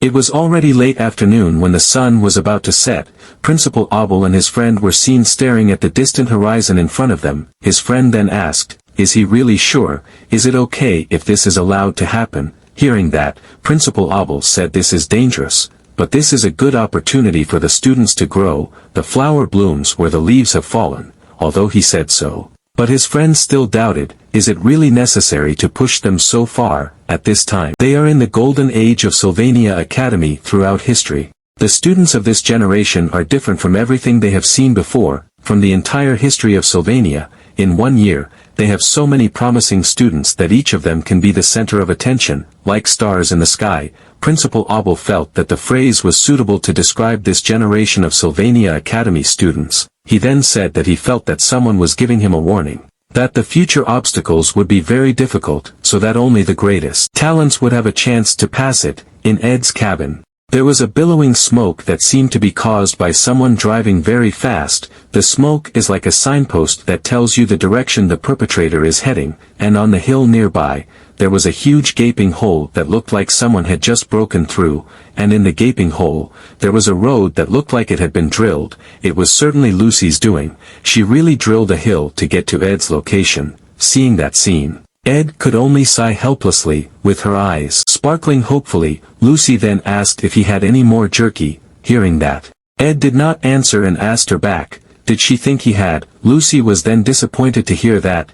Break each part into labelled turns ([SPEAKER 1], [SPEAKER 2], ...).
[SPEAKER 1] It was already late afternoon when the sun was about to set. Principal Abel and his friend were seen staring at the distant horizon in front of them. His friend then asked, "Is he really sure? Is it okay if this is allowed to happen?" Hearing that, Principal Abel said this is dangerous, but this is a good opportunity for the students to grow. The flower blooms where the leaves have fallen, although he said so. But his friend still doubted, is it really necessary to push them so far, at this time? They are in the golden age of Sylvania Academy throughout history. The students of this generation are different from everything they have seen before, from the entire history of Sylvania. In 1 year, they have so many promising students that each of them can be the center of attention, like stars in the sky. Principal Abel felt that the phrase was suitable to describe this generation of Sylvania Academy students. He then said that he felt that someone was giving him a warning, that the future obstacles would be very difficult, so that only the greatest talents would have a chance to pass it. In Ed's cabin, there was a billowing smoke that seemed to be caused by someone driving very fast. The smoke is like a signpost that tells you the direction the perpetrator is heading, and on the hill nearby, there was a huge gaping hole that looked like someone had just broken through, and in the gaping hole, there was a road that looked like it had been drilled. It was certainly Lucy's doing. She really drilled a hill to get to Ed's location. Seeing that scene, Ed could only sigh helplessly. With her eyes sparkling hopefully, Lucy then asked if he had any more jerky. Hearing that, Ed did not answer and asked her back, did she think he had? Lucy was then disappointed to hear that.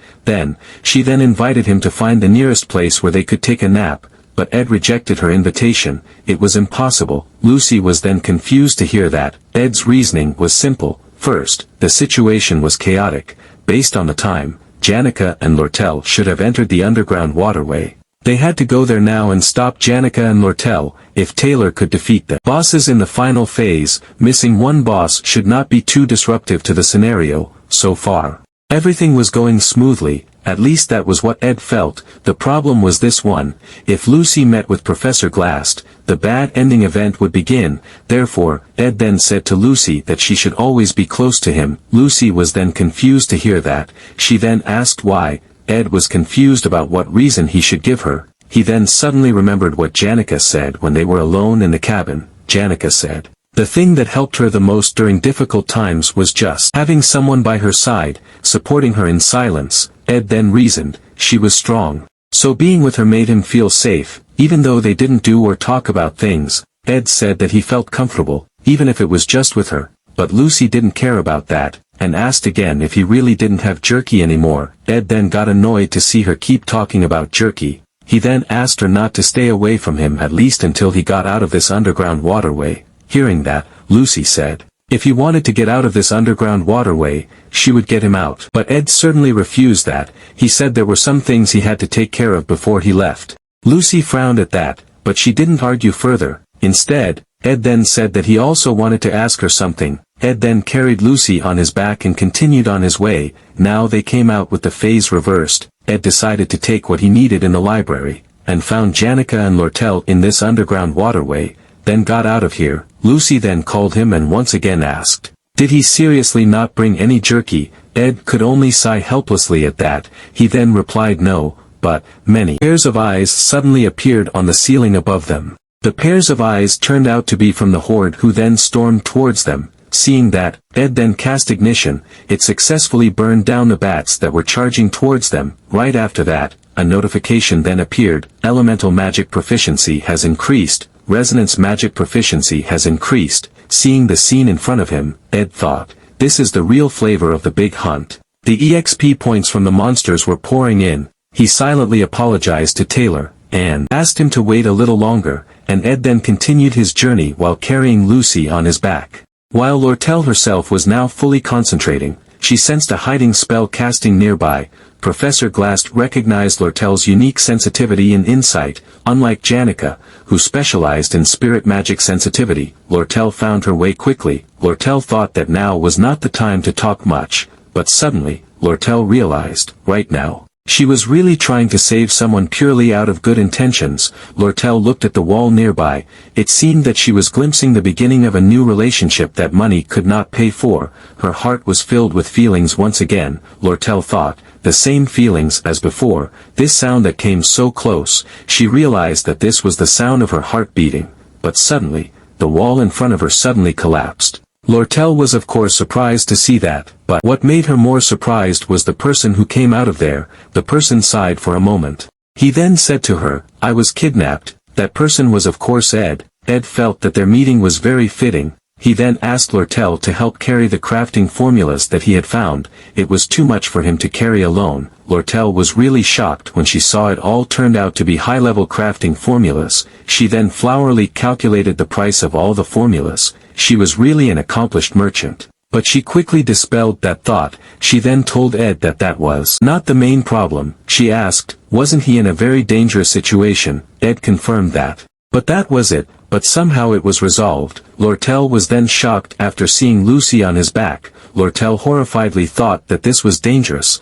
[SPEAKER 1] She then invited him to find the nearest place where they could take a nap, but Ed rejected her invitation. It was impossible. Lucy was then confused to hear that. Ed's reasoning was simple. First, the situation was chaotic. Based on the time, Janica and Lortel should have entered the underground waterway. They had to go there now and stop Janica and Lortel. If Taylor could defeat the bosses in the final phase, missing one boss should not be too disruptive to the scenario. So far, everything was going smoothly, at least that was what Ed felt. The problem was this one: if Lucy met with Professor Glast, the bad ending event would begin. Therefore, Ed then said to Lucy that she should always be close to him. Lucy was then confused to hear that. She then asked why. Ed was confused about what reason he should give her. He then suddenly remembered what Janica said when they were alone in the cabin. Janica said, the thing that helped her the most during difficult times was just having someone by her side, supporting her in silence. Ed then reasoned, she was strong, so being with her made him feel safe, even though they didn't do or talk about things. Ed said that he felt comfortable, even if it was just with her, but Lucy didn't care about that, and asked again if he really didn't have jerky anymore. Ed then got annoyed to see her keep talking about jerky. He then asked her not to stay away from him at least until he got out of this underground waterway. Hearing that, Lucy said, if he wanted to get out of this underground waterway, she would get him out. But Ed certainly refused that. He said there were some things he had to take care of before he left. Lucy frowned at that, but she didn't argue further. Instead, Ed then said that he also wanted to ask her something. Ed then carried Lucy on his back and continued on his way. Now they came out with the phase reversed. Ed decided to take what he needed in the library, and found Janica and Lortel in this underground waterway, then got out of here. Lucy then called him and once again asked, did he seriously not bring any jerky? Ed could only sigh helplessly at that. He then replied no, but many pairs of eyes suddenly appeared on the ceiling above them. The pairs of eyes turned out to be from the horde, who then stormed towards them. Seeing that, Ed then cast ignition. It successfully burned down the bats that were charging towards them. Right after that, a notification then appeared. Elemental magic proficiency has increased. Resonance magic proficiency has increased. Seeing the scene in front of him, Ed thought, this is the real flavor of the big hunt. The EXP points from the monsters were pouring in. He silently apologized to Taylor, and asked him to wait a little longer, and Ed then continued his journey while carrying Lucy on his back. While Lortel herself was now fully concentrating, she sensed a hiding spell casting nearby. Professor Glast recognized Lortel's unique sensitivity and insight. Unlike Janica, who specialized in spirit magic sensitivity, Lortel found her way quickly. Lortel thought that now was not the time to talk much, but suddenly, Lortel realized, right now, she was really trying to save someone purely out of good intentions. Lortel looked at the wall nearby. It seemed that she was glimpsing the beginning of a new relationship that money could not pay for. Her heart was filled with feelings once again. Lortel thought, the same feelings as before. This sound that came so close, she realized that this was the sound of her heart beating. but suddenly, the wall in front of her suddenly collapsed. Lortel was of course surprised to see that, but what made her more surprised was the person who came out of there. The person sighed for a moment. He then said to her, "I was kidnapped." That person was of course Ed. Ed felt that their meeting was very fitting. He then asked Lortel to help carry the crafting formulas that he had found. It was too much for him to carry alone. Lortel was really shocked when she saw it all turned out to be high-level crafting formulas. She then flowerily calculated the price of all the formulas. She was really an accomplished merchant. But she quickly dispelled that thought. She then told Ed that that was not the main problem. She asked, wasn't he in a very dangerous situation? Ed confirmed that. But that was it, but somehow it was resolved. Lortel was then shocked after seeing Lucy on his back. Lortel horrifiedly thought that this was dangerous,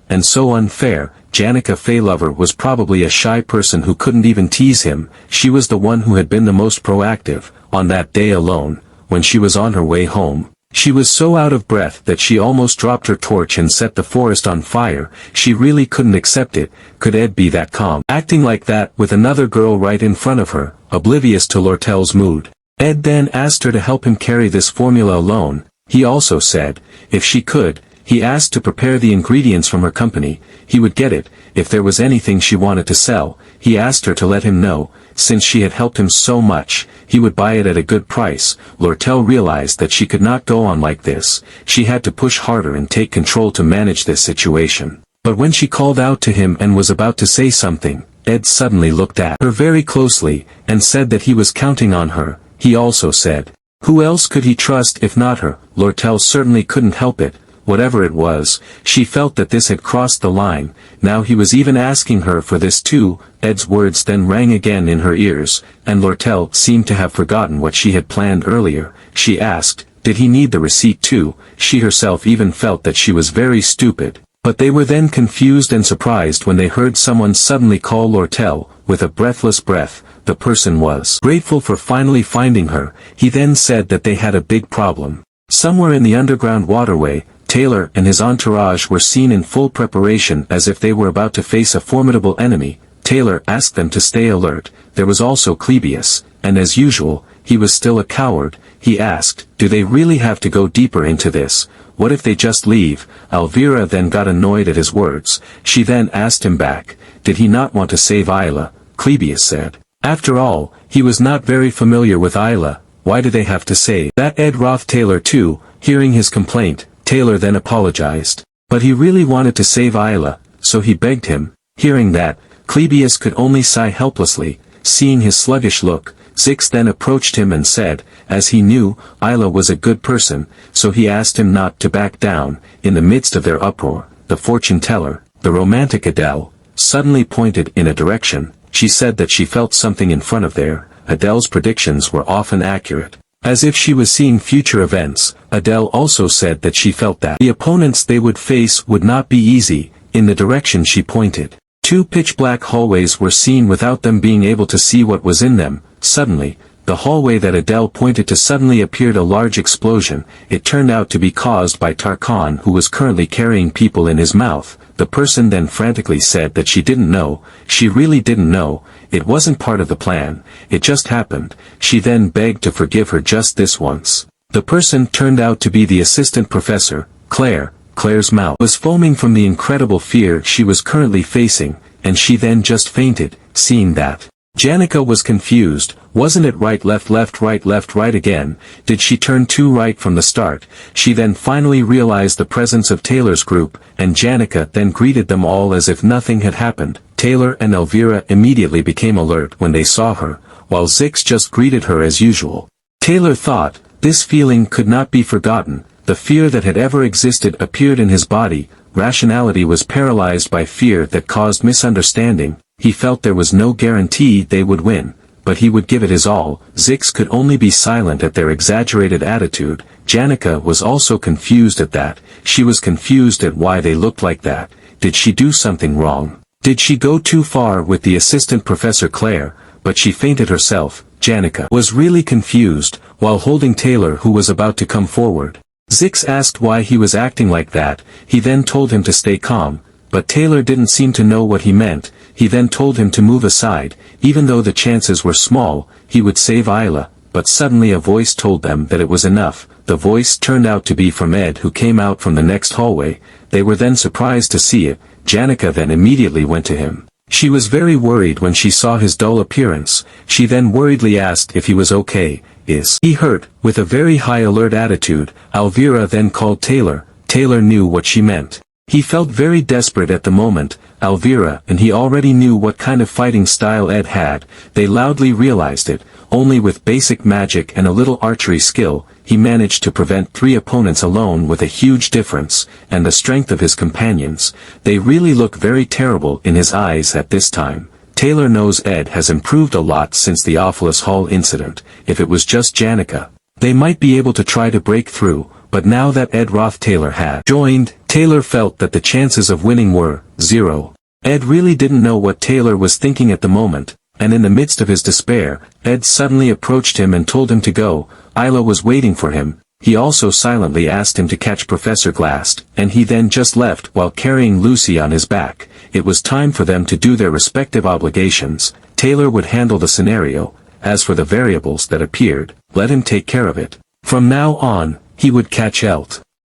[SPEAKER 1] and so unfair. Janica Faylover was probably a shy person who couldn't even tease him. She was the one who had been the most proactive. On that day alone, when she was on her way home, she was so out of breath that she almost dropped her torch and set the forest on fire. She really couldn't accept it. Could Ed be that calm, acting like that with another girl right in front of her, oblivious to Lortel's mood? Ed then asked her to help him carry this formula alone. He also said, if she could, he asked to prepare the ingredients from her company. He would get it. If there was anything she wanted to sell, he asked her to let him know. Since she had helped him so much, he would buy it at a good price. Lortel realized that she could not go on like this. She had to push harder and take control to manage this situation. But when she called out to him and was about to say something, Ed suddenly looked at her very closely, and said that he was counting on her. He also said, who else could he trust if not her? Lortel certainly couldn't help it. Whatever it was, she felt that this had crossed the line. Now he was even asking her for this too. Ed's words then rang again in her ears, and Lortel seemed to have forgotten what she had planned earlier. She asked, did he need the receipt too? She herself even felt that she was very stupid. But they were then confused and surprised when they heard someone suddenly call Lortel, with a breathless breath. The person was grateful for finally finding her. He then said that they had a big problem. Somewhere in the underground waterway, Taylor and his entourage were seen in full preparation as if they were about to face a formidable enemy. Taylor asked them to stay alert. There was also Clebius, and as usual, he was still a coward. He asked, do they really have to go deeper into this? What if they just leave? Elvira then got annoyed at his words. She then asked him back, did he not want to save Isla? Clebius said. After all, he was not very familiar with Isla. Why do they have to say that? Ed Roth Taylor too, hearing his complaint. Taylor then apologized. But he really wanted to save Isla, so he begged him. Hearing that, Clebius could only sigh helplessly. Seeing his sluggish look, Zix then approached him and said, as he knew, Isla was a good person, so he asked him not to back down. In the midst of their uproar, the fortune teller, the romantic Adele, suddenly pointed in a direction. She said that she felt something in front of there. Adele's predictions were often accurate. As if she was seeing future events, Adele also said that she felt that the opponents they would face would not be easy. In the direction she pointed, two pitch-black hallways were seen without them being able to see what was in them. Suddenly, the hallway that Adele pointed to suddenly appeared a large explosion. It turned out to be caused by Tarkan, who was currently carrying people in his mouth. The person then frantically said that she didn't know. She really didn't know. It wasn't part of the plan. It just happened. She then begged to forgive her just this once. The person turned out to be the assistant professor, Claire. Claire's mouth was foaming from the incredible fear she was currently facing, and she then just fainted. Seeing that, Janica was confused. Wasn't it right left right again? Did she turn too right from the start? She then finally realized the presence of Taylor's group, and Janica then greeted them all as if nothing had happened. Taylor and Elvira immediately became alert when they saw her, while Zix just greeted her as usual. Taylor thought, this feeling could not be forgotten. The fear that had ever existed appeared in his body. Rationality was paralyzed by fear that caused misunderstanding. He felt there was no guarantee they would win, but he would give it his all. Zix could only be silent at their exaggerated attitude. Janica was also confused at that. She was confused at why they looked like that. Did she do something wrong? Did she go too far with the assistant professor Claire? But she fainted herself. Janica was really confused, while holding Taylor, who was about to come forward. Zix asked why he was acting like that. He then told him to stay calm, but Taylor didn't seem to know what he meant. he then told him to move aside. Even though the chances were small, he would save Isla, but suddenly a voice told them that it was enough. The voice turned out to be from Ed, who came out from the next hallway. They were then surprised to see it. Janica then immediately went to him. She was very worried when she saw his dull appearance. She then worriedly asked if he was okay. Is he hurt? With a very high alert attitude, Elvira then called Taylor. Taylor knew what she meant. He felt very desperate at the moment. Elvira and he already knew what kind of fighting style Ed had. They loudly realized it. Only with basic magic and a little archery skill, he managed to prevent 3 opponents alone with a huge difference, and the strength of his companions. They really look very terrible in his eyes at this time. Taylor knows Ed has improved a lot since the Awfulous Hall incident. If it was just Janica, they might be able to try to break through, but now that Ed Roth Taylor had joined, Taylor felt that the chances of winning were 0. Ed really didn't know what Taylor was thinking at the moment, and in the midst of his despair, Ed suddenly approached him and told him to go. Isla was waiting for him. He also silently asked him to catch Professor Glast, and he then just left while carrying Lucy on his back. It was time for them to do their respective obligations. Taylor would handle the scenario. As for the variables that appeared, let him take care of it. From now on, he would catch Elt.